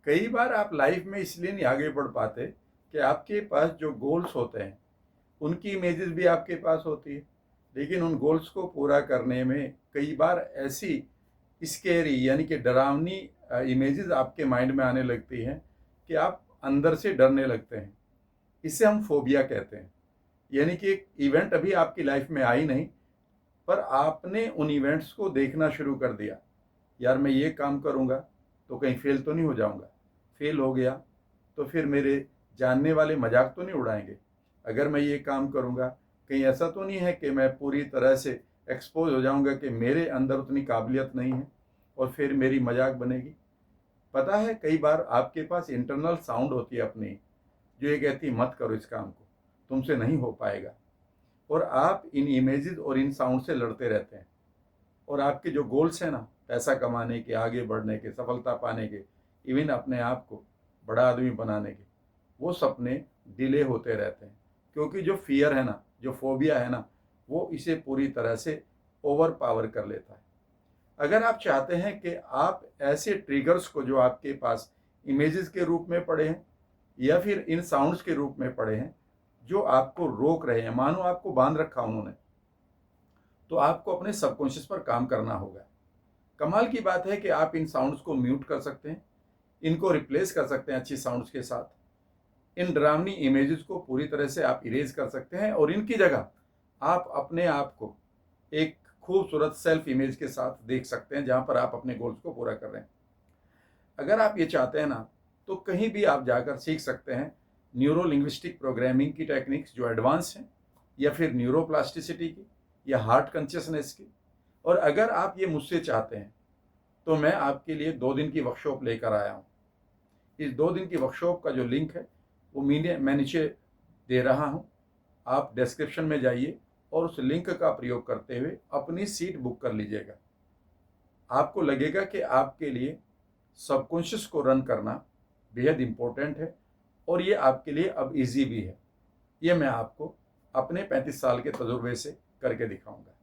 कई बार आप लाइफ में इसलिए नहीं आगे बढ़ पाते कि आपके पास जो गोल्स होते हैं उनकी इमेजेस भी आपके पास होती है, लेकिन उन गोल्स को पूरा करने में कई बार ऐसी स्केरी यानी कि डरावनी इमेजेस आपके माइंड में आने लगती हैं कि आप अंदर से डरने लगते हैं। इसे हम फोबिया कहते हैं। यानी कि एक इवेंट अभी आपकी लाइफ में आई नहीं, पर आपने उन इवेंट्स को देखना शुरू कर दिया। यार मैं ये काम करूँगा तो कहीं फेल तो नहीं हो जाऊँगा, फेल हो गया तो फिर मेरे जानने वाले मजाक तो नहीं उड़ाएंगे, अगर मैं ये काम करूँगा कहीं ऐसा तो नहीं है कि मैं पूरी तरह से एक्सपोज हो जाऊँगा कि मेरे अंदर उतनी काबिलियत नहीं है और फिर मेरी मजाक बनेगी। पता है कई बार आपके पास इंटरनल साउंड होती है अपनी, जो ये कहती है मत करो इस काम को, तुमसे नहीं हो पाएगा। और आप इन इमेजेस और इन साउंड से लड़ते रहते हैं और आपके जो गोल्स हैं ना, पैसा कमाने के, आगे बढ़ने के, सफलता पाने के, इवन अपने आप को बड़ा आदमी बनाने के, वो सपने डिले होते रहते हैं, क्योंकि जो फियर है ना, जो फोबिया है ना, वो इसे पूरी तरह से ओवर पावर कर लेता है। अगर आप चाहते हैं कि आप ऐसे ट्रिगर्स को जो आपके पास इमेजेस के रूप में पड़े हैं या फिर इन साउंड्स के रूप में पड़े हैं, जो आपको रोक रहे हैं, मानो आपको बांध रखा उन्होंने, तो आपको अपने सबकॉन्शियस पर काम करना होगा। कमाल की बात है कि आप इन साउंड्स को म्यूट कर सकते हैं, इनको रिप्लेस कर सकते हैं अच्छी साउंड्स के साथ। इन डरावनी इमेजेस को पूरी तरह से आप इरेज कर सकते हैं और इनकी जगह आप अपने आप को एक खूबसूरत सेल्फ इमेज के साथ देख सकते हैं, जहां पर आप अपने गोल्स को पूरा कर रहे हैं। अगर आप ये चाहते हैं ना, तो कहीं भी आप जाकर सीख सकते हैं न्यूरो लिंग्विस्टिक प्रोग्रामिंग की टेक्निक्स जो एडवांस हैं, या फिर न्यूरोप्लास्टिसिटी की, या हार्ट कॉन्शियसनेस की। और अगर आप ये मुझसे चाहते हैं तो मैं आपके लिए 2 दिन की वर्कशॉप लेकर आया हूँ। इस 2 दिन की वर्कशॉप का जो लिंक है वो मैं नीचे दे रहा हूँ। आप डिस्क्रिप्शन में जाइए और उस लिंक का प्रयोग करते हुए अपनी सीट बुक कर लीजिएगा। आपको लगेगा कि आपके लिए सबकॉन्शियस को रन करना बेहद इम्पोर्टेंट है और ये आपके लिए अब इजी भी है। ये मैं आपको अपने 35 साल के तजुर्बे से करके दिखाऊंगा।